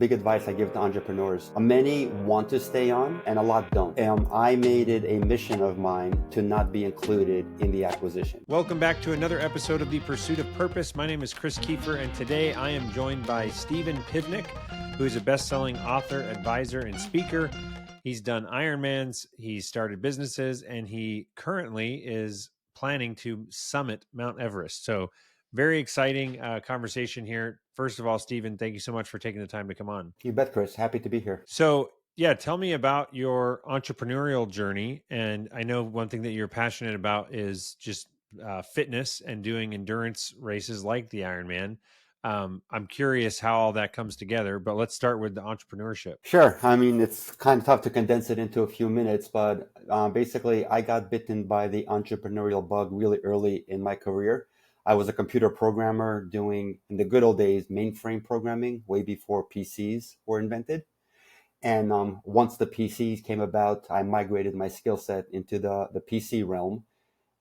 Big advice I give to entrepreneurs. Many want to stay on and a lot don't. I made it a mission of mine to not be included in the acquisition. Welcome back to another episode of The Pursuit of Purpose. My name is Chris Kiefer, and today I am joined by Steven Pivnik, who is a best-selling author, advisor, and speaker. He's done Ironmans, he's started businesses, and he currently is planning to summit Mount Everest. So very exciting conversation here. First of all, Steven, thank you so much for taking the time to come on. You bet, Chris. Happy to be here. So yeah, tell me about your entrepreneurial journey. And I know one thing that you're passionate about is just fitness and doing endurance races like the Ironman. I'm curious how all that comes together, but let's start with the entrepreneurship. Sure. I mean, it's kind of tough to condense it into a few minutes, but basically, I got bitten by the entrepreneurial bug really early in my career. I was a computer programmer doing, in the good old days, mainframe programming, way before PCs were invented. And once the PCs came about, I migrated my skill set into the PC realm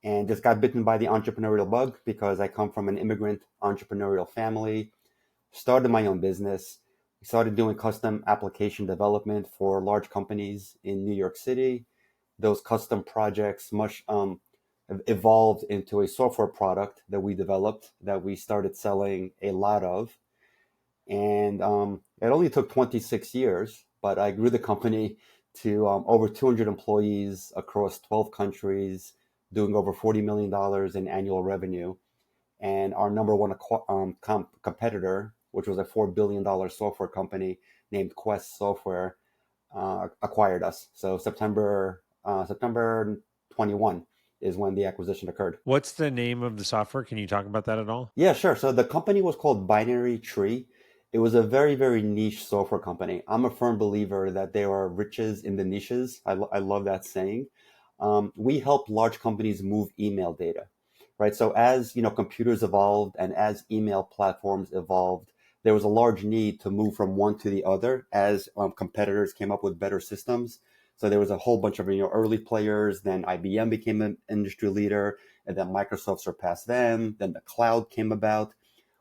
and just got bitten by the entrepreneurial bug because I come from an immigrant entrepreneurial family, started my own business, started doing custom application development for large companies in New York City. Those custom projects much evolved into a software product that we developed that we started selling a lot of. And it only took 26 years, but I grew the company to over 200 employees across 12 countries, doing over $40 million in annual revenue. And our number one competitor, which was a $4 billion software company named Quest Software, acquired us. So September 21 is when the acquisition occurred. What's the name of the software? Can you talk about that at all? Yeah, sure. So the company was called Binary Tree. It was a very, very niche software company. I'm a firm believer that there are riches in the niches. I love that saying. We help large companies move email data, right? So as computers evolved and as email platforms evolved, there was a large need to move from one to the other as competitors came up with better systems. So there was a whole bunch of early players. Then IBM became an industry leader, and then Microsoft surpassed them. Then the cloud came about.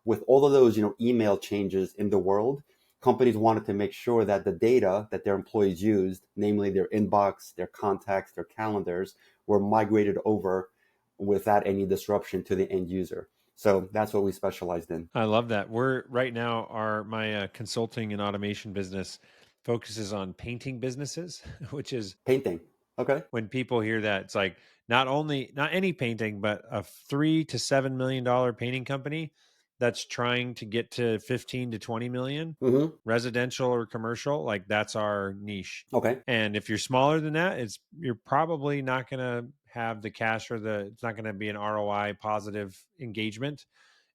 With all of those email changes in the world, companies wanted to make sure that the data that their employees used, namely their inbox, their contacts, their calendars, were migrated over without any disruption to the end user. So that's what we specialized in. I love that. We're right now, my consulting and automation business focuses on painting businesses, which is Painting. Okay. when people hear that, it's like not any painting, but a $3 to $7 million painting company that's trying to get to 15 to 20 million, Mm-hmm. residential or commercial. Like that's our niche. Okay. And if you're smaller than that, you're probably not going to have the cash it's not going to be an ROI positive engagement.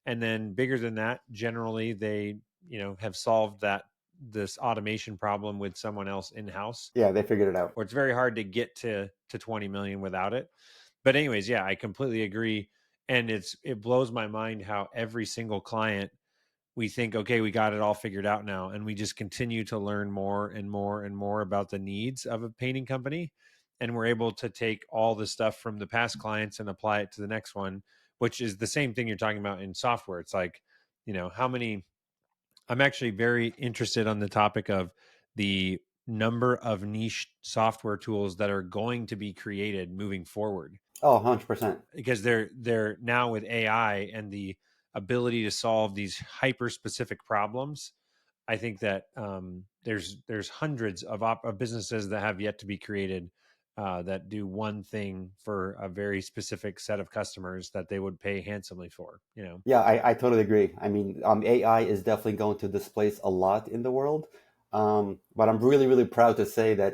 And then bigger than that, generally they, have solved this automation problem with someone else in-house. Yeah, they figured it out. Or it's very hard to get to 20 million without it. But anyways, yeah, I completely agree. And it blows my mind how every single client we think, okay, we got it all figured out now. And we just continue to learn more and more and more about the needs of a painting company. And we're able to take all the stuff from the past clients and apply it to the next one, which is the same thing you're talking about in software. It's like, I'm actually very interested on the topic of the number of niche software tools that are going to be created moving forward. Oh, 100%. Because they're now with AI and the ability to solve these hyper specific problems. I think that there's hundreds of businesses that have yet to be created that do one thing for a very specific set of customers that they would pay handsomely for. Yeah, I totally agree. I mean, AI is definitely going to displace a lot in the world. But I'm really, really proud to say that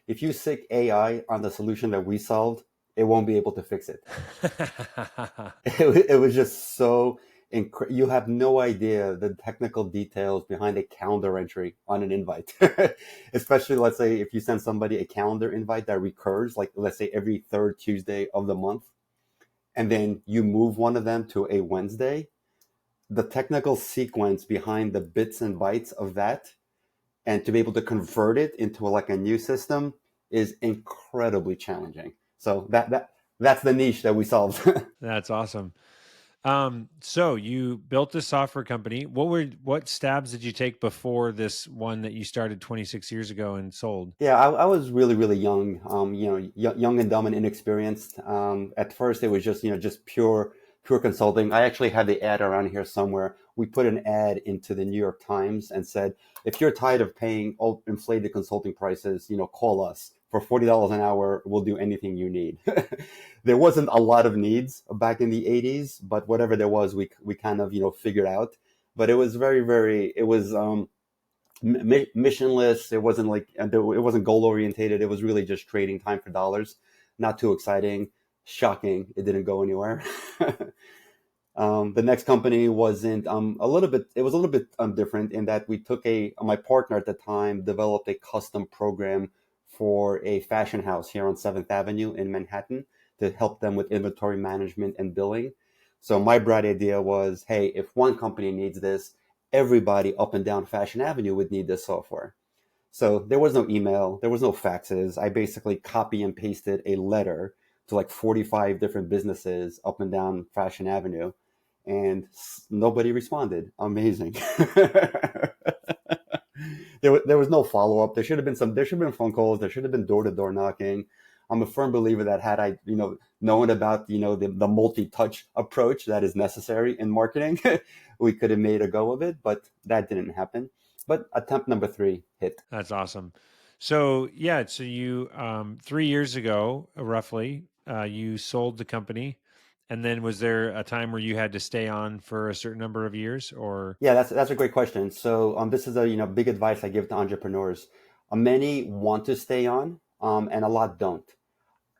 if you stick AI on the solution that we solved, it won't be able to fix it. It was just so you have no idea the technical details behind a calendar entry on an invite. Especially, let's say, if you send somebody a calendar invite that recurs, like let's say every third Tuesday of the month, and then you move one of them to a Wednesday, the technical sequence behind the bits and bytes of that, and to be able to convert it into like a new system is incredibly challenging. So that's the niche that we solved. That's awesome. So you built this software company. What stabs did you take before this one that you started 26 years ago and sold? Yeah, I was really, really young, young and dumb and inexperienced. At first, it was just, just pure consulting. I actually had the ad around here somewhere. We put an ad into the New York Times and said, if you're tired of paying all inflated consulting prices, call us. For $40 an hour, we'll do anything you need. There wasn't a lot of needs back in the 80s, but whatever there was, we kind of, figured out. But it was very, very, it was, missionless. It wasn't like it wasn't goal orientated. It was really just trading time for dollars. Not too exciting. Shocking. It didn't go anywhere. The next company wasn't a little bit. It was a little bit different in that we took my partner at the time developed a custom program for a fashion house here on Seventh Avenue in Manhattan to help them with inventory management and billing. So my bright idea was, hey, if one company needs this, everybody up and down Fashion Avenue would need this software. So there was no email, there was no faxes. I basically copy and pasted a letter to like 45 different businesses up and down Fashion Avenue, and nobody responded. Amazing. There was no follow up. There should have been phone calls. There should have been door to door knocking. I'm a firm believer that had I, known about, the multi-touch approach that is necessary in marketing, we could have made a go of it, but that didn't happen. But attempt number 3 hit. That's awesome. So yeah, so you 3 years ago, roughly, you sold the company, and then was there a time where you had to stay on for a certain number of years, or? Yeah, that's a great question. So this is a big advice I give to entrepreneurs. Many want to stay on, and a lot don't.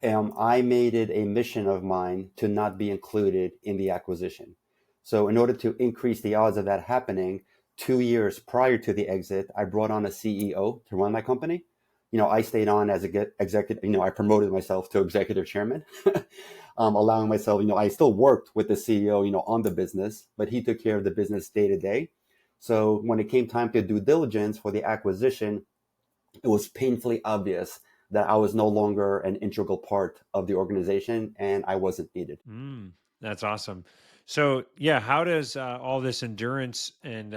I made it a mission of mine to not be included in the acquisition. So, in order to increase the odds of that happening, 2 years prior to the exit, I brought on a CEO to run my company. I stayed on as a executive. I promoted myself to executive chairman, allowing myself. I still worked with the CEO, on the business, but he took care of the business day to day. So, when it came time to due diligence for the acquisition, it was painfully obvious that I was no longer an integral part of the organization and I wasn't needed. Mm, that's awesome. So yeah, how does all this endurance and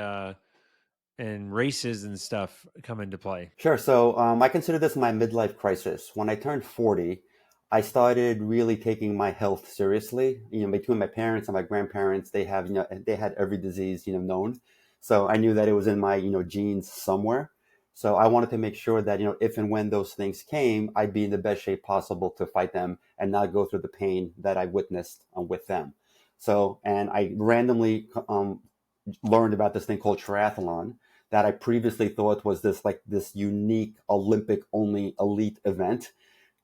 races and stuff come into play? Sure. So I consider this my midlife crisis. When I turned 40, I started really taking my health seriously. Between my parents and my grandparents, they had every disease, known. So I knew that it was in my, genes somewhere. So I wanted to make sure that, if and when those things came, I'd be in the best shape possible to fight them and not go through the pain that I witnessed with them. So, and I randomly learned about this thing called triathlon that I previously thought was this unique Olympic only elite event.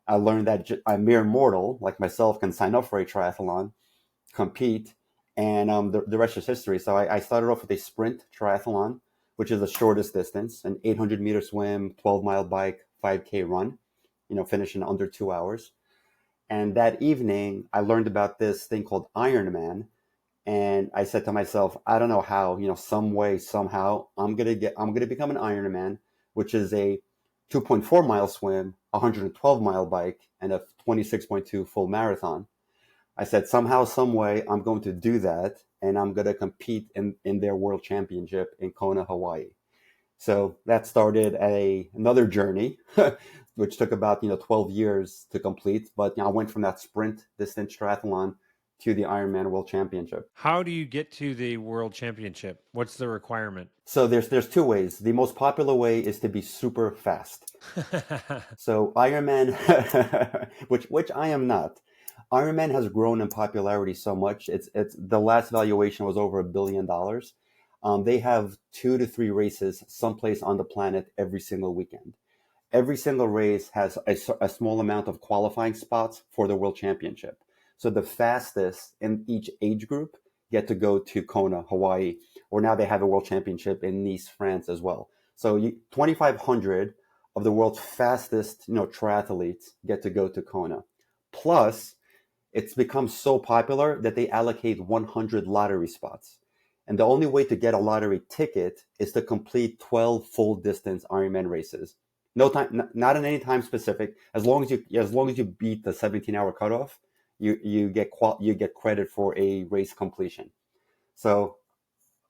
I learned that a mere mortal like myself can sign up for a triathlon, compete, and the rest is history. So I started off with a sprint triathlon, which is the shortest distance, an 800-meter swim, 12-mile bike, 5K run, finish in under 2 hours. And that evening, I learned about this thing called Ironman, and I said to myself, I don't know how, some way, somehow, I'm gonna become an Ironman, which is a 2.4-mile swim, 112-mile bike, and a 26.2 full marathon. I said, somehow, some way, I'm going to do that, and I'm gonna compete in their world championship in Kona, Hawaii. So that started another journey, which took about 12 years to complete. But I went from that sprint distance triathlon to the Ironman World Championship. How do you get to the world championship? What's the requirement? So there's two ways. The most popular way is to be super fast. So Ironman, which I am not. Ironman has grown in popularity so much. It's the last valuation was over $1 billion. They have 2 to 3 races someplace on the planet every single weekend. Every single race has a small amount of qualifying spots for the world championship. So the fastest in each age group get to go to Kona, Hawaii, or now they have a world championship in Nice, France as well. So 2,500 of the world's fastest, triathletes get to go to Kona. Plus, it's become so popular that they allocate 100 lottery spots. And the only way to get a lottery ticket is to complete 12 full distance Ironman races. No time, not in any time specific. As long as you beat the 17-hour cutoff, you get credit for a race completion. So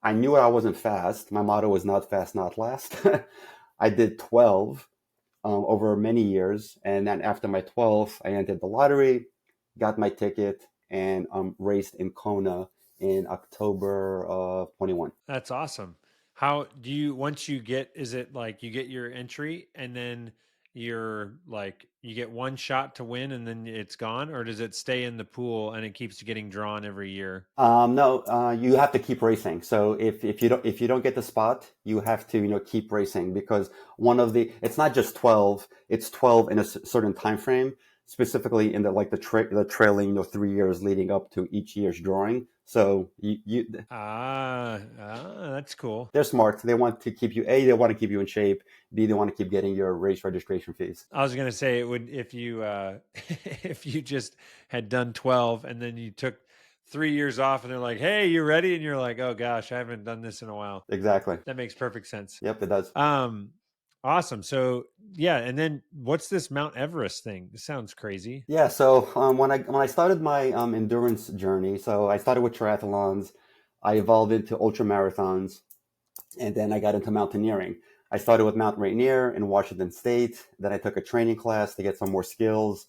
I knew I wasn't fast. My motto was not fast, not last. I did 12 over many years, and then after my 12th, I entered the lottery, got my ticket, and raced in Kona in October of 21. That's awesome. How do you once you get is it like you get your entry and then you're like you get one shot to win and then it's gone, or does it stay in the pool and it keeps getting drawn every year? No, you have to keep racing. So if you don't get the spot, you have to keep racing because it's not just 12, it's 12 in a certain time frame, specifically in the trailing 3 years leading up to each year's drawing. So That's cool. they're smart. They want to keep you they want to keep you in shape. B, they want to keep getting your race registration fees. I was gonna say it would if you if you just had done 12 and then you took 3 years off and they're like, "Hey, you ready?" and you're like, "Oh gosh, I haven't done this in a while." Exactly. That makes perfect sense. Yep, it does. Um, awesome. So yeah, and then what's this Mount Everest thing? This sounds crazy. Yeah, so when I started my endurance journey, so I started with triathlons, I evolved into ultra marathons, and then I got into mountaineering. I started with Mount Rainier in Washington State. Then I took a training class to get some more skills.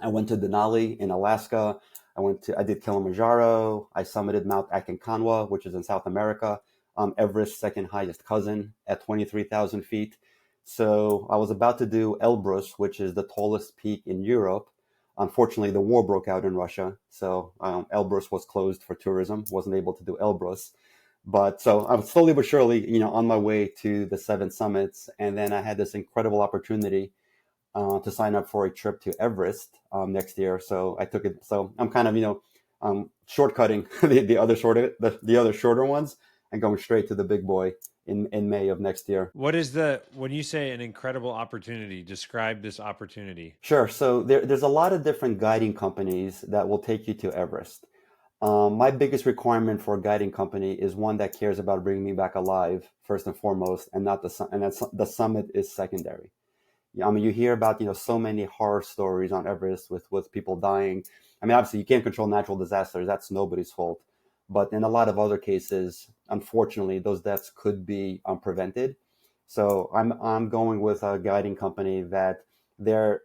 I went to Denali in Alaska. I did Kilimanjaro. I summited Mount Aconcagua, which is in South America, Everest's second highest cousin at 23,000 feet. So I was about to do Elbrus, which is the tallest peak in Europe. Unfortunately, the war broke out in Russia, so Elbrus was closed for tourism. Wasn't able to do Elbrus, but so I was slowly but surely, on my way to the seven summits, and then I had this incredible opportunity to sign up for a trip to Everest next year. So I took it. So I'm kind of shortcutting the other shorter ones and going straight to the big boy in May of next year. What is when you say an incredible opportunity, describe this opportunity. Sure. So there's a lot of different guiding companies that will take you to Everest. My biggest requirement for a guiding company is one that cares about bringing me back alive first and foremost, and not and that's the summit is secondary. I mean, you hear about so many horror stories on Everest with people dying. I mean, obviously you can't control natural disasters; that's nobody's fault. But in a lot of other cases, unfortunately, those deaths could be prevented. So I'm going with a guiding company that their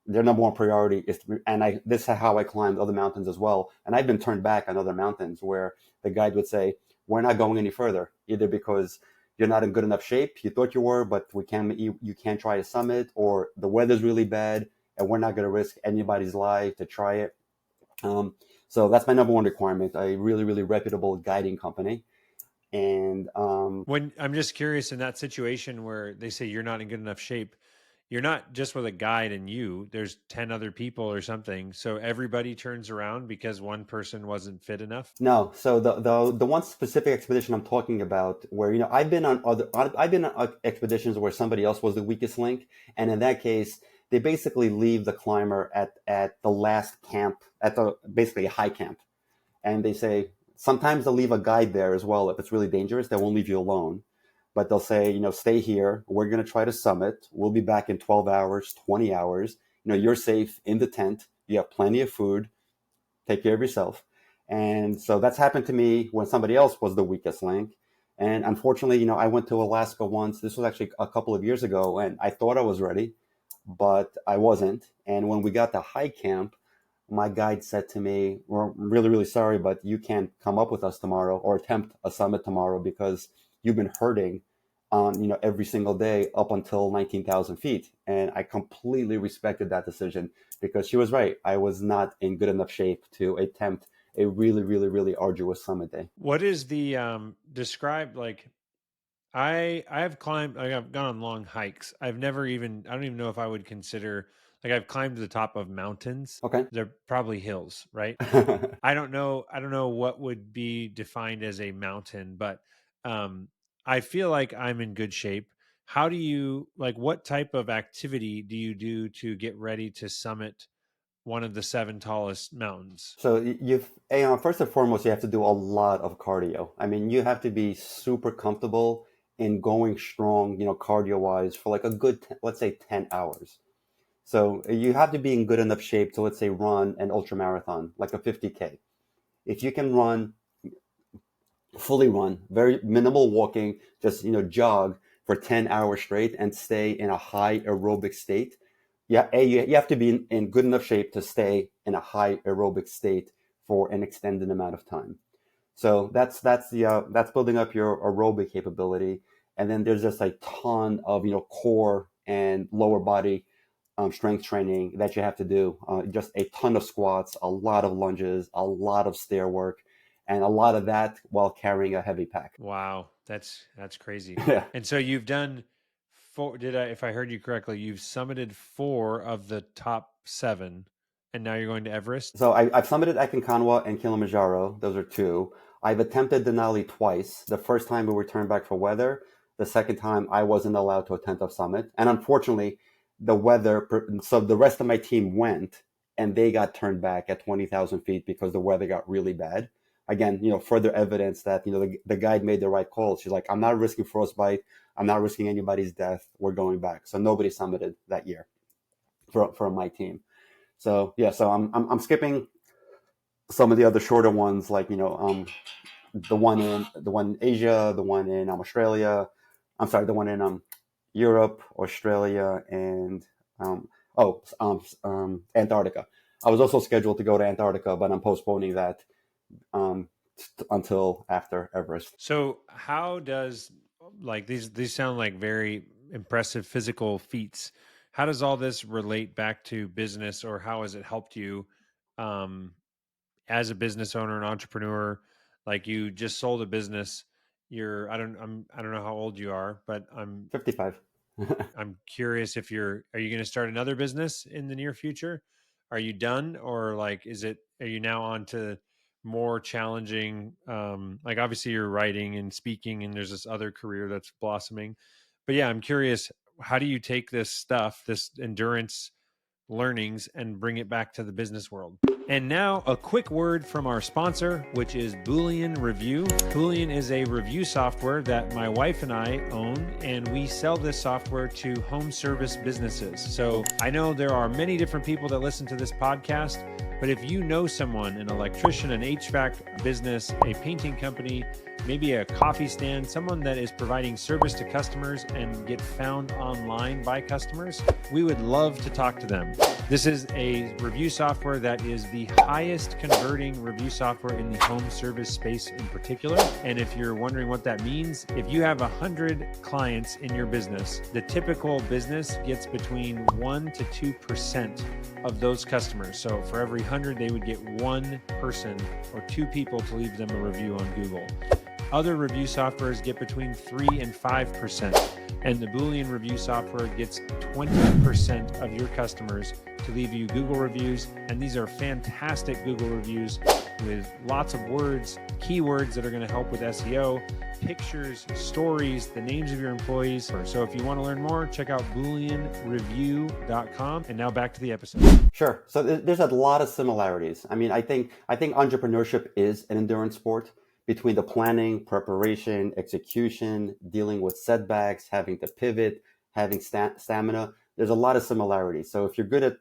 number one priority is and this is how I climbed other mountains as well. And I've been turned back on other mountains where the guide would say, "We're not going any further," either because you're not in good enough shape. You thought you were, but you can't try to summit, or the weather's really bad, and we're not going to risk anybody's life to try it. Um, so that's my number one requirement: a really, really reputable guiding company. And When I'm just curious in that situation where they say you're not in good enough shape, you're not just with a guide and there's 10 other people or something. So everybody turns around because one person wasn't fit enough. no, so the one specific expedition I'm talking about, where I've been on expeditions where somebody else was the weakest link, and in that case, they basically leave the climber at the last camp, at the basically a high camp. And they say sometimes they'll leave a guide there as well if it's really dangerous. They won't leave you alone, but they'll say, stay here. We're going to try to summit. We'll be back in 12 hours, 20 hours. You're safe in the tent. You have plenty of food. Take care of yourself. And so that's happened to me when somebody else was the weakest link. And unfortunately, I went to Alaska once. This was actually a couple of years ago, and I thought I was ready, but I wasn't. And when we got to high camp, my guide said to me, "We're really, really sorry, but you can't come up with us tomorrow or attempt a summit tomorrow because you've been hurting on, every single day up until 19,000 feet." And I completely respected that decision because she was right. I was not in good enough shape to attempt a really, really, really arduous summit day. What is the describe like I have climbed like I've gone on long hikes. I don't even know if I would consider like I've climbed to the top of mountains. Okay. They're probably hills, right? I don't know what would be defined as a mountain, but I feel like I'm in good shape. How do you like what type of activity do you do to get ready to summit one of the seven tallest mountains? So first and foremost, you have to do a lot of cardio. I mean, you have to be super comfortable in going strong, cardio wise for like a good, let's say 10 hours. So you have to be in good enough shape to, let's say, run an ultra marathon, like a 50K. If you can run, fully run, very minimal walking, just jog for 10 hours straight and stay in a high aerobic state. Yeah, you have to be in good enough shape to stay in a high aerobic state for an extended amount of time. So that's building up your aerobic capability, and then there's just a ton of core and lower body strength training that you have to do. Just a ton of squats, a lot of lunges, a lot of stair work, and a lot of that while carrying a heavy pack. Wow, that's crazy. Yeah. And so you've done four. Did I, if I heard you correctly, you've summited four of the top seven, and now you're going to Everest. So I've summited Aconcagua and Kilimanjaro. Those are two. I've attempted Denali twice. The first time we were turned back for weather. The second time I wasn't allowed to attempt a summit. And unfortunately, the weather, so the rest of my team went and they got turned back at 20,000 feet because the weather got really bad. Again, further evidence that, the guide made the right call. She's like, I'm not risking frostbite. I'm not risking anybody's death. We're going back. So nobody summited that year for my team. So yeah, so I'm skipping some of the other shorter ones, like the one in Asia, the one in Australia. I'm sorry, the one in Europe, Australia, and um, Antarctica. I was also scheduled to go to Antarctica, but I'm postponing that um, until after Everest. So how does, like, these sound like very impressive physical feats? How does all this relate back to business, or how has it helped you um, as a business owner and entrepreneur? Like, you just sold a business. I don't know how old you are, but 55. I'm curious if are you going to start another business in the near future? Are you done, or like, are you now on to more challenging, like, obviously you're writing and speaking and there's this other career that's blossoming. But yeah, I'm curious, how do you take this stuff, this endurance learnings, and bring it back to the business world? And now, a quick word from our sponsor, which is Boolean Review. Boolean is a review software that my wife and I own, and we sell this software to home service businesses. So I know there are many different people that listen to this podcast, but if you know someone, an electrician, an HVAC business, a painting company, maybe a coffee stand, someone that is providing service to customers and get found online by customers, we would love to talk to them. This is a review software that is the highest converting review software in the home service space in particular. And if you're wondering what that means, if you have 100 clients in your business, the typical business gets between 1 to 2% of those customers. So for every 100, they would get one person or two people to leave them a review on Google. Other review softwares get between 3 and 5%, and the Boolean review software gets 20% of your customers to leave you Google reviews. And these are fantastic Google reviews with lots of words, keywords that are going to help with SEO, pictures, stories, the names of your employees. So if you want to learn more, check out booleanreview.com. And now back to the episode. Sure. So there's a lot of similarities. I mean, I think entrepreneurship is an endurance sport between the planning, preparation, execution, dealing with setbacks, having to pivot, having stamina. There's a lot of similarities. So if you're good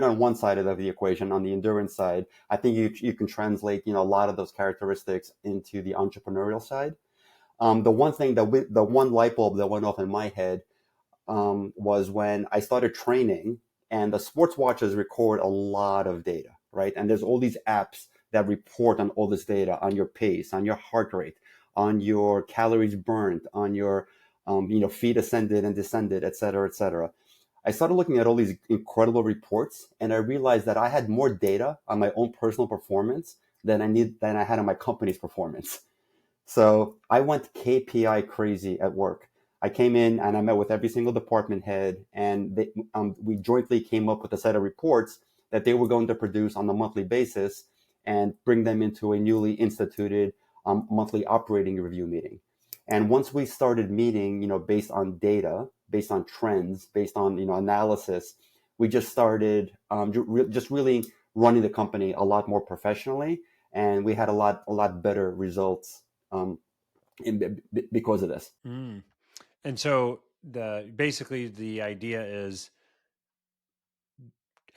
on one side of the equation, on the endurance side, I think you can translate a lot of those characteristics into the entrepreneurial side. The one light bulb that went off in my head was when I started training, and the sports watches record a lot of data, right? And there's all these apps that report on all this data, on your pace, on your heart rate, on your calories burned, on your feet ascended and descended, et cetera, et cetera. I started looking at all these incredible reports, and I realized that I had more data on my own personal performance than I had on my company's performance. So I went KPI crazy at work. I came in and I met with every single department head, and we jointly came up with a set of reports that they were going to produce on a monthly basis and bring them into a newly instituted monthly operating review meeting. And once we started meeting, based on data, based on trends, based on analysis, we just started just really running the company a lot more professionally, and we had a lot better results um, because of this. Mm. And so basically the idea is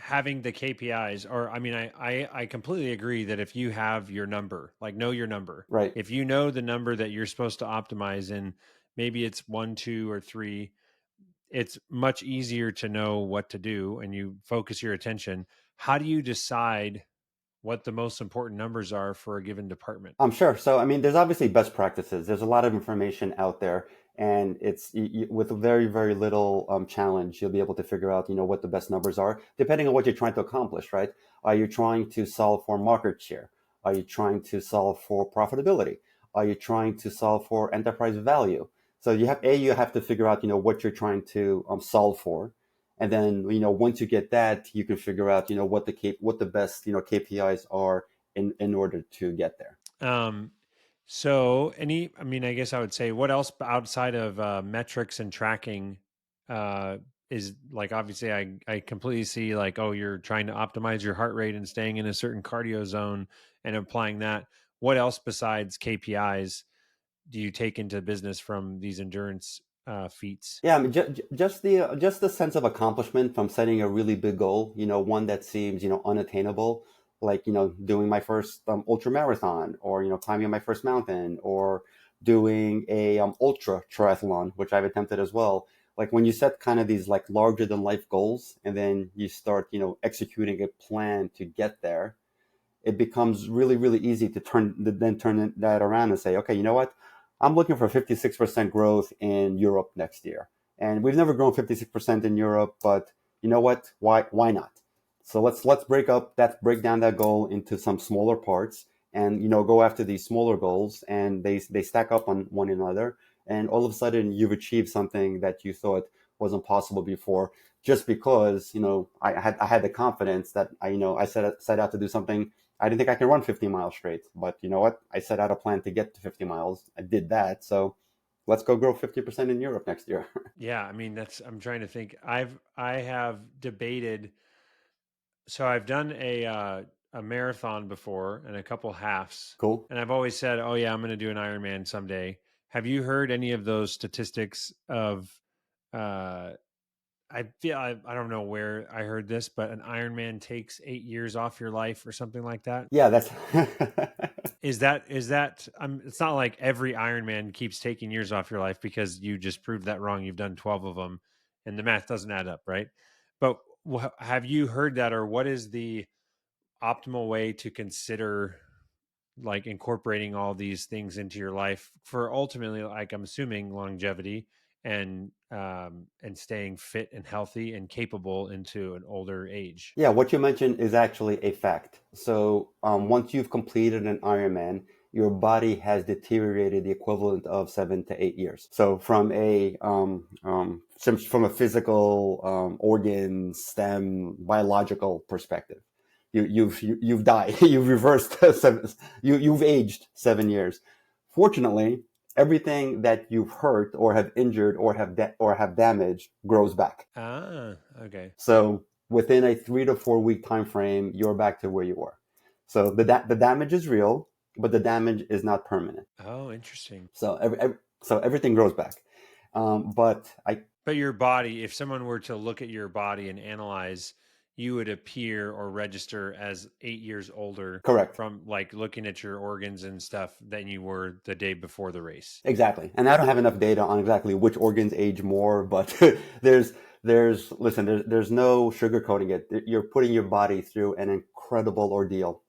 having the KPIs, or I mean, I completely agree that if you have your number, like know your number, Right. if you know the number that you're supposed to optimize in, maybe it's 1, 2, or 3, it's much easier to know what to do and you focus your attention. How do you decide what the most important numbers are for a given department? I'm sure. So, I mean, there's obviously best practices. There's a lot of information out there, and with very, very little challenge, you'll be able to figure out, what the best numbers are, depending on what you're trying to accomplish, right? Are you trying to solve for market share? Are you trying to solve for profitability? Are you trying to solve for enterprise value? So you have to figure out, what you're trying to solve for. And then, once you get that, you can figure out, what the best, KPIs are in order to get there. Um, so I mean, I guess I would say what else outside of metrics and tracking uh, is like, obviously I completely see like, oh, you're trying to optimize your heart rate and staying in a certain cardio zone and applying that. What else besides KPIs do you take into business from these endurance feats? Yeah, I mean, just the sense of accomplishment from setting a really big goal, one that seems, unattainable, like, doing my first ultra marathon, or, climbing my first mountain, or doing a ultra triathlon, which I've attempted as well. Like when you set kind of these like larger than life goals, and then you start, executing a plan to get there, it becomes really, really easy to turn that around and say, okay, you know what? I'm looking for 56% growth in Europe next year. And we've never grown 56% in Europe, but you know what? Why not? So let's break down that goal into some smaller parts, and go after these smaller goals, and they stack up on one another, and all of a sudden you've achieved something that you thought wasn't possible before, just because I had the confidence that I set out to do something. I didn't think I can run 50 miles straight, but you know what? I set out a plan to get to 50 miles. I did that. So let's go grow 50% in Europe next year. Yeah, I mean, I'm trying to think. I have debated. So I've done a marathon before and a couple halves, Cool. and I've always said, "Oh yeah, I'm going to do an Ironman someday." Have you heard any of those statistics of? Uh, I don't know where I heard this, but an Ironman takes 8 years off your life or something like that. Yeah, that's Is that? It's not like every Ironman keeps taking years off your life, because you just proved that wrong. You've done 12 of them, and the math doesn't add up, right? But have you heard that, or what is the optimal way to consider like incorporating all these things into your life for ultimately, like, I'm assuming, longevity and staying fit and healthy and capable into an older age? Yeah, what you mentioned is actually a fact. So once you've completed an Ironman, your body has deteriorated the equivalent of 7 to 8 years. So from a physical organ, stem, biological perspective, you've died. You've reversed you've aged 7 years. Fortunately, everything that you've hurt or have injured or have damaged grows back. Ah, okay. So within a 3 to 4 week time frame, you're back to where you were. So the damage is real, but the damage is not permanent. Oh, interesting. So so everything grows back. But I But your body, if someone were to look at your body and analyze, you would appear or register as 8 years older correct. from like looking at your organs and stuff than you were the day before the race. Exactly. And I don't have enough data on exactly which organs age more, but there's no sugarcoating it. You're putting your body through an incredible ordeal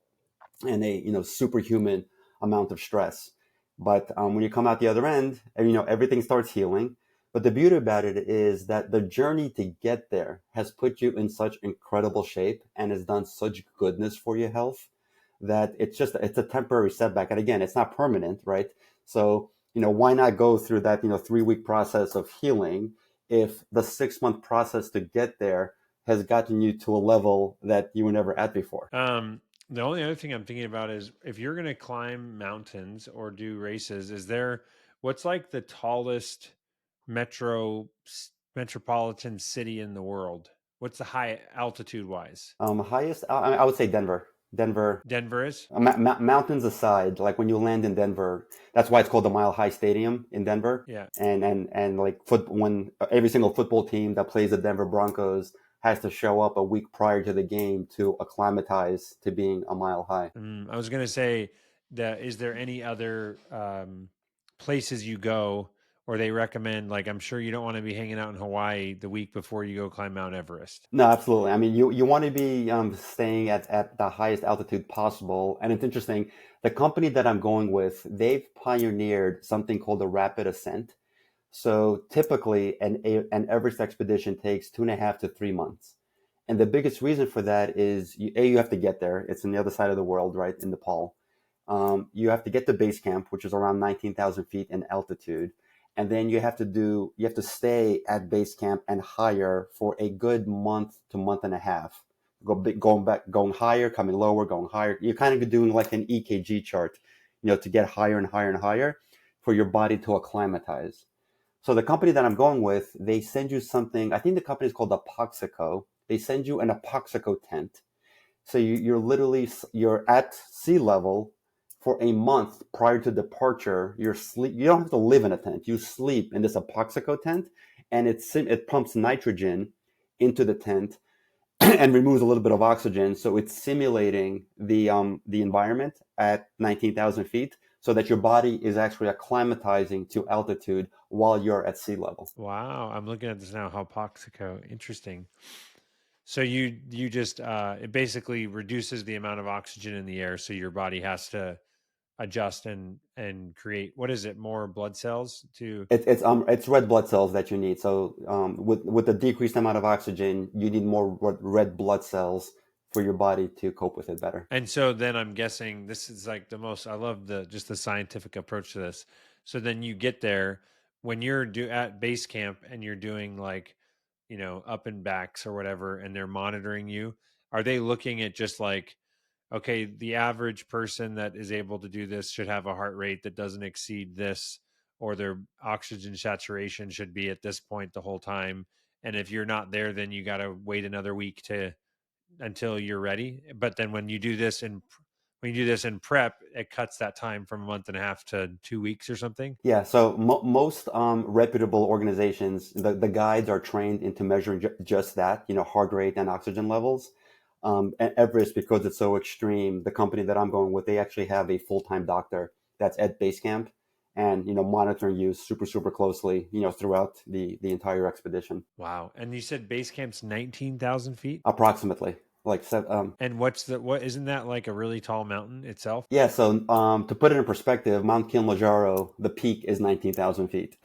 and a superhuman amount of stress. But when you come out the other end, and, everything starts healing. But the beauty about it is that the journey to get there has put you in such incredible shape and has done such goodness for your health that it's a temporary setback. And again, it's not permanent, right? So why not go through that 3 week process of healing if the 6 month process to get there has gotten you to a level that you were never at before? The only other thing I'm thinking about is, if you're going to climb mountains or do races, is there, what's like the tallest metropolitan city in the world? What's the high altitude wise? Highest, I would say Denver. Denver, Denver is? mountains aside, like when you land in Denver, that's why it's called the Mile High Stadium in Denver. Yeah. And like when every single football team that plays the Denver Broncos has to show up a week prior to the game to acclimatize to being a mile high. I was going to say that is there any other places you go or they recommend, like, I'm sure you don't want to be hanging out in Hawaii the week before you go climb Mount Everest. No, absolutely. I mean, you want to be staying at the highest altitude possible. And it's interesting, the company that I'm going with, they've pioneered something called a rapid ascent. So typically, an Everest expedition takes 2.5 to 3 months. And the biggest reason for that is you have to get there. It's on the other side of the world, right, in Nepal. You have to get to base camp, which is around 19,000 feet in altitude. And then you have to stay at base camp and higher for a good month to month and a half. Going back, going higher, coming lower, going higher. You're kind of doing like an EKG chart, to get higher and higher and higher for your body to acclimatize. So the company that I'm going with, they send you something. I think the company is called Apoxico. They send you an Apoxico tent. So you're at sea level for a month prior to departure. You don't have to live in a tent. You sleep in this Apoxico tent, and it pumps nitrogen into the tent and removes a little bit of oxygen. So it's simulating the environment at 19,000 feet, so that your body is actually acclimatizing to altitude while you're at sea level. Wow, I'm looking at this now. Hypoxico, interesting. So you just it basically reduces the amount of oxygen in the air, so your body has to adjust and create, what is it, more blood cells to. It's red blood cells that you need. So with the decreased amount of oxygen, you need more red blood cells for your body to cope with it better. And so then I'm guessing this is like the most, I love the just the scientific approach to this. So then you get there when you're at base camp and you're doing like, up and backs or whatever, and they're monitoring you. Are they looking at just like, okay, the average person that is able to do this should have a heart rate that doesn't exceed this, or their oxygen saturation should be at this point the whole time. And if you're not there, then you got to wait another week to until you're ready. But then when you do this in prep, it cuts that time from a month and a half to 2 weeks or something. Yeah, so most reputable organizations, the guides are trained into measuring just that, heart rate and oxygen levels. And Everest, because it's so extreme, the company that I'm going with, they actually have a full-time doctor that's at base camp and, monitoring you super, super closely, throughout the entire expedition. Wow. And you said base camp's 19,000 feet. Approximately. And what isn't that like a really tall mountain itself? Yeah, so to put it in perspective, Mount Kilimanjaro, the peak is 19,000 feet.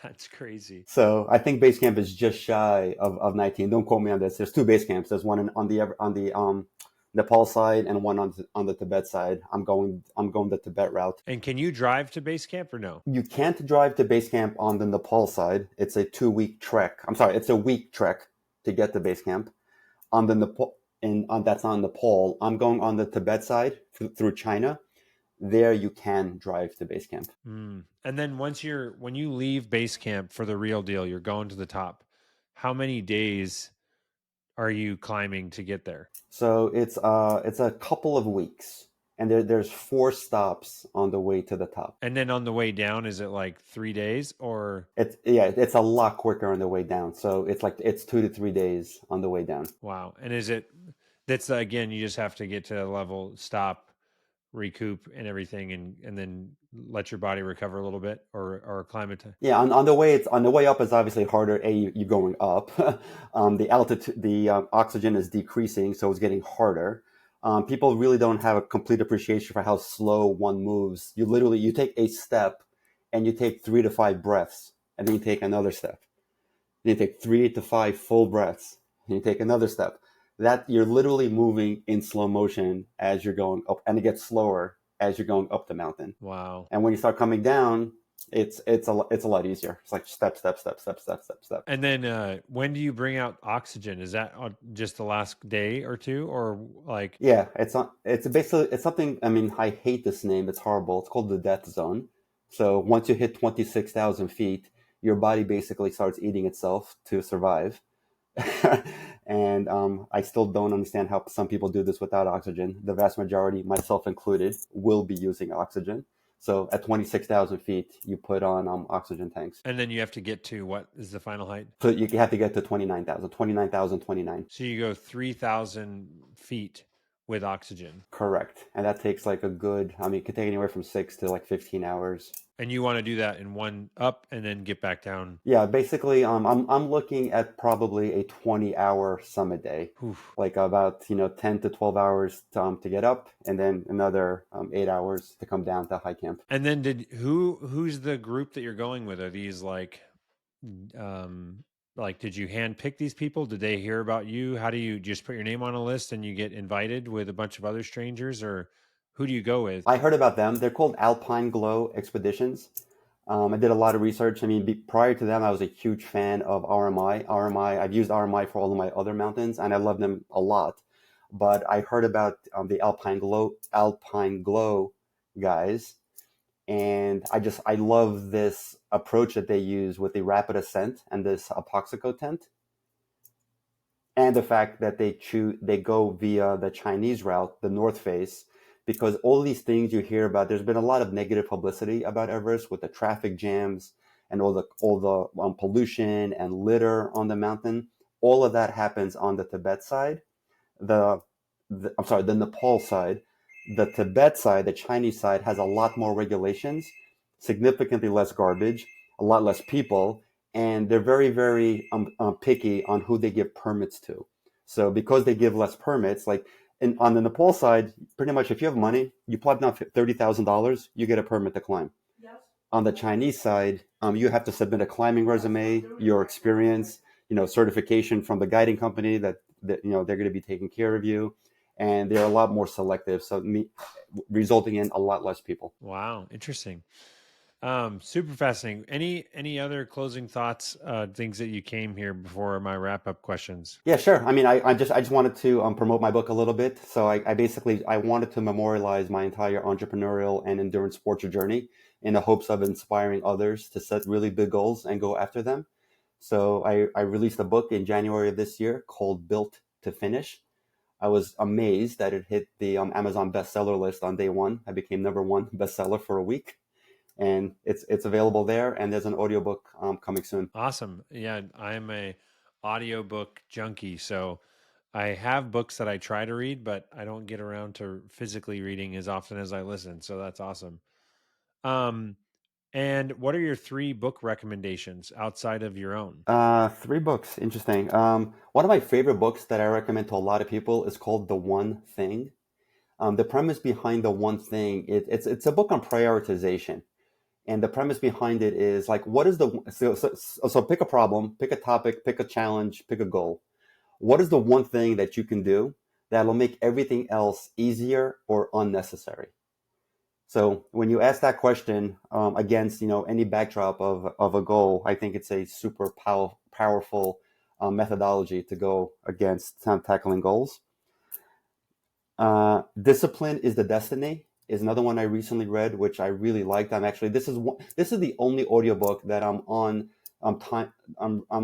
That's crazy. So I think base camp is just shy of 19. Don't quote me on this. There's two base camps. There's one on the Nepal side and one on the Tibet side. I'm going the Tibet route. And can you drive to base camp or no? You can't drive to base camp on the Nepal side. It's a 2 week trek. I'm sorry, it's a week trek to get to base camp. On the Nepal, that's on Nepal. I'm going on the Tibet side through China. There you can drive to base camp. And then when you leave base camp for the real deal, you're going to the top. How many days are you climbing to get there? So it's a couple of weeks, and there's 4 stops on the way to the top. And then on the way down, is it like 3 days or? It's a lot quicker on the way down. So it's 2 to 3 days on the way down. Wow. And that's again, you just have to get to a level, stop, recoup and everything, and then let your body recover a little bit or acclimatize. Yeah, on the way on the way up is obviously harder. You're going up. The altitude, the oxygen is decreasing, so it's getting harder. People really don't have a complete appreciation for how slow one moves. You take a step, and you take 3 to 5 breaths, and then you take another step. Then you take 3 to 5 full breaths, and you take another step. That you're literally moving in slow motion as you're going up, and it gets slower as you're going up the mountain. Wow. And when you start coming down, it's a lot easier. It's like step, step, step, step, step, step, step. And then when do you bring out oxygen? Is that on just the last day or two, or like? Yeah, it's basically it's something. I mean, I hate this name. It's horrible. It's called the death zone. So once you hit 26,000 feet, your body basically starts eating itself to survive. And I still don't understand how some people do this without oxygen. The vast majority, myself included, will be using oxygen. So at 26,000 feet, you put on oxygen tanks. And then you have to get to what is the final height? So you have to get to 29,000, 29,029. So you go 3,000 feet with oxygen. Correct. And that takes like a good, I mean, it could take anywhere from 6 to like 15 hours. And you want to do that in one up and then get back down. Yeah, basically, I'm looking at probably a 20-hour summit day, Oof. like about 10 to 12 hours to get up, and then another 8 hours to come down to high camp. And then who's the group that you're going with? Are these like did you hand pick these people? Did they hear about you? How do you just put your name on a list and you get invited with a bunch of other strangers, or who do you go with? I heard about them. They're called Alpine Glow Expeditions. I did a lot of research. I mean, prior to them, I was a huge fan of RMI. I've used RMI for all of my other mountains, and I love them a lot. But I heard about the Alpine Glow guys, and I love this approach that they use with the rapid ascent and this Apoxico tent, and the fact that they go via the Chinese route, the North Face, because all these things you hear about, there's been a lot of negative publicity about Everest with the traffic jams and all the pollution and litter on the mountain. All of that happens on the Tibet side. The, I'm sorry, the Nepal side. The Tibet side, the Chinese side, has a lot more regulations, significantly less garbage, a lot less people, and they're very, very picky on who they give permits to. So because they give less permits, like on the Nepal side, pretty much if you have money, you plop down $30,000, you get a permit to climb. Yes. On the Chinese side, you have to submit a climbing resume, your experience, certification from the guiding company that they're going to be taking care of you, and they're a lot more selective, so resulting in a lot less people. Wow, interesting. Super fascinating. Any other closing thoughts, things that you came here before my wrap up questions? Yeah, sure. I mean, I just wanted to promote my book a little bit. So I basically I wanted to memorialize my entire entrepreneurial and endurance sports journey in the hopes of inspiring others to set really big goals and go after them. So I released a book in January of this year called Built to Finish. I was amazed that it hit the Amazon bestseller list on day one. I became number one bestseller for a week, and it's available there. And there's an audiobook coming soon. Awesome. Yeah, I'm a audiobook junkie, so I have books that I try to read, but I don't get around to physically reading as often as I listen. So that's awesome. Um, and what are your 3 book recommendations outside of your own? 3 books. Interesting. One of my favorite books that I recommend to a lot of people is called The One Thing. The premise behind The One Thing, it's a book on prioritization. And the premise behind it is like, what is so pick a problem, pick a topic, pick a challenge, pick a goal. What is the one thing that you can do that will make everything else easier or unnecessary? So when you ask that question against any backdrop of a goal, I think it's a super powerful methodology to go against tackling goals. Discipline is the Destiny is another one I recently read, which I really liked. This is the only audiobook that I'm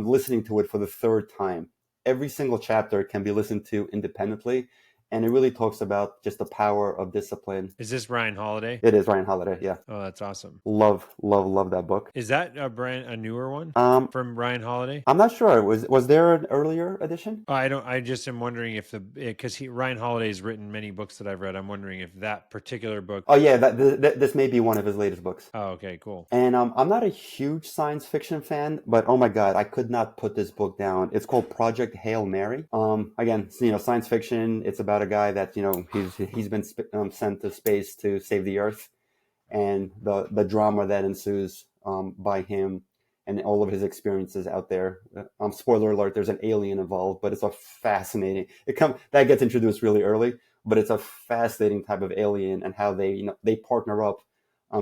listening to it for the third time. Every single chapter can be listened to independently, and it really talks about just the power of discipline. Is this Ryan Holiday? It is Ryan Holiday, yeah. Oh, that's awesome. Love, love, love that book. Is that a newer one Um, from Ryan Holiday? I'm not sure. Was there an earlier edition? I don't. I just am wondering if because Ryan Holiday's written many books that I've read. I'm wondering if that particular book. Oh yeah, this may be one of his latest books. Oh, okay, cool. And I'm not a huge science fiction fan, but oh my god, I could not put this book down. It's called Project Hail Mary. Again, science fiction. It's about a guy that he's been sent to space to save the Earth, and the drama that ensues by him and all of his experiences out there. Spoiler alert: there's an alien involved, but it's a fascinating. That gets introduced really early, but it's a fascinating type of alien and how they partner up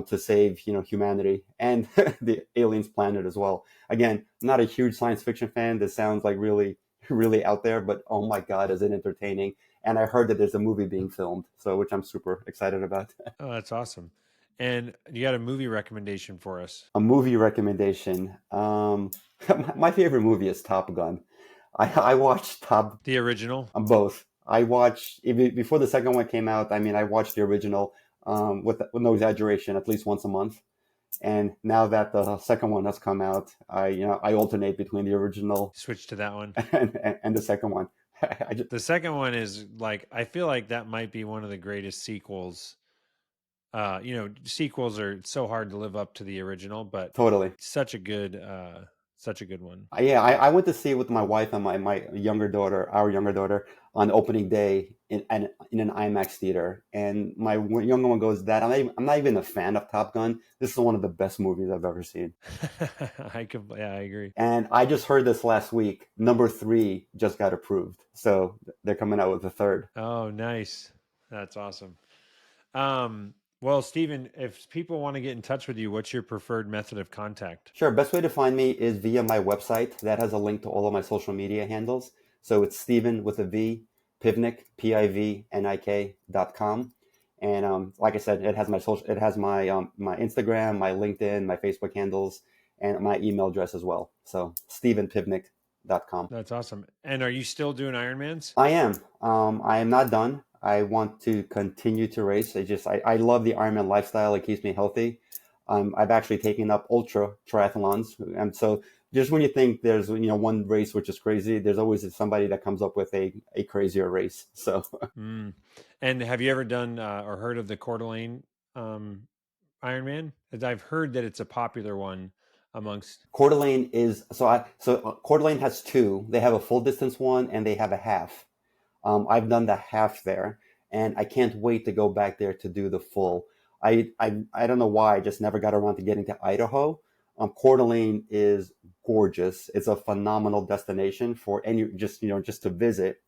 to save humanity and the aliens planet as well. Again, not a huge science fiction fan. This sounds like really really out there, but oh my god, is it entertaining! And I heard that there's a movie being filmed, so which I'm super excited about. Oh, that's awesome. And you got a movie recommendation for us? A movie recommendation. My favorite movie is Top Gun. I watched The original? both. I watched before the second one came out. I mean, I watched the original. with no exaggeration, at least once a month. And now that the second one has come out, I alternate between the original Switch to that one. and the second one. The second one is like, I feel like that might be one of the greatest sequels. Sequels are so hard to live up to the original, but Totally. such a good one. Yeah, I went to see it with my wife and my younger daughter, our younger daughter, on opening day in an IMAX theater. And my younger one goes, "Dad, I'm not even a fan of Top Gun. This is one of the best movies I've ever seen." I agree. And I just heard this last week. Number three just got approved, so they're coming out with the third. Oh, nice. That's awesome. Well, Steven, if people want to get in touch with you, what's your preferred method of contact? Sure, best way to find me is via my website. That has a link to all of my social media handles. So it's Steven with a V, Pivnik, PIVNIK.com. And like I said, it has my Instagram, my LinkedIn, my Facebook handles, and my email address as well. So StevenPivnik.com. That's awesome. And are you still doing Ironmans? I am. I am not done. I want to continue to race. I love the Ironman lifestyle. It keeps me healthy. I've actually taken up ultra triathlons, and so just when you think there's one race which is crazy, there's always somebody that comes up with a crazier race. So Mm. And have you ever done or heard of the Coeur d'Alene Ironman? As I've heard that it's a popular one amongst. Coeur d'Alene is Coeur d'Alene has two. They have a full distance one and they have a half. I've done the half there, and I can't wait to go back there to do the full. I don't know why I just never got around to getting to Idaho. Coeur d'Alene is gorgeous. It's a phenomenal destination for any just to visit,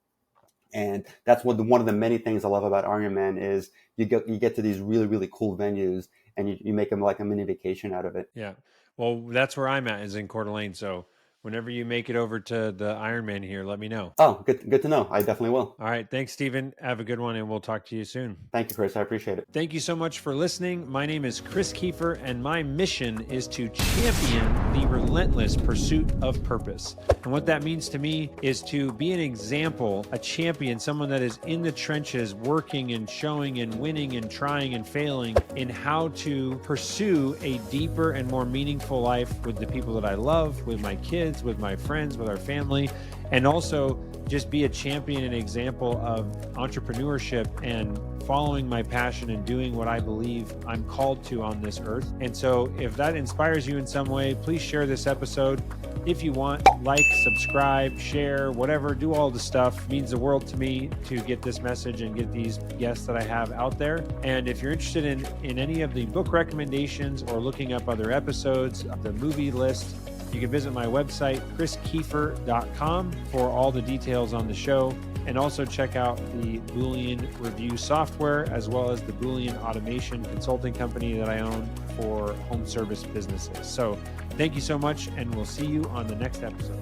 and that's one of the many things I love about Ironman is you get to these really really cool venues, and you make them like a mini vacation out of it. Yeah. Well, that's where I'm at, is in Coeur d'Alene. So whenever you make it over to the Ironman here, let me know. Oh, good to know. I definitely will. All right. Thanks, Steven. Have a good one, and we'll talk to you soon. Thank you, Chris. I appreciate it. Thank you so much for listening. My name is Chris Kiefer, and my mission is to champion the relentless pursuit of purpose. And what that means to me is to be an example, a champion, someone that is in the trenches, working and showing and winning and trying and failing in how to pursue a deeper and more meaningful life with the people that I love, with my kids, with my friends, with our family, and also just be a champion and example of entrepreneurship and following my passion and doing what I believe I'm called to on this earth. And so if that inspires you in some way, please share this episode. If you want, like, subscribe, share, whatever, do all the stuff. It means the world to me to get this message and get these guests that I have out there. And if you're interested in any of the book recommendations or looking up other episodes of the movie list, you can visit my website, chriskiefer.com, for all the details on the show, and also check out the Boolean review software, as well as the Boolean automation consulting company that I own for home service businesses. So thank you so much, and we'll see you on the next episode.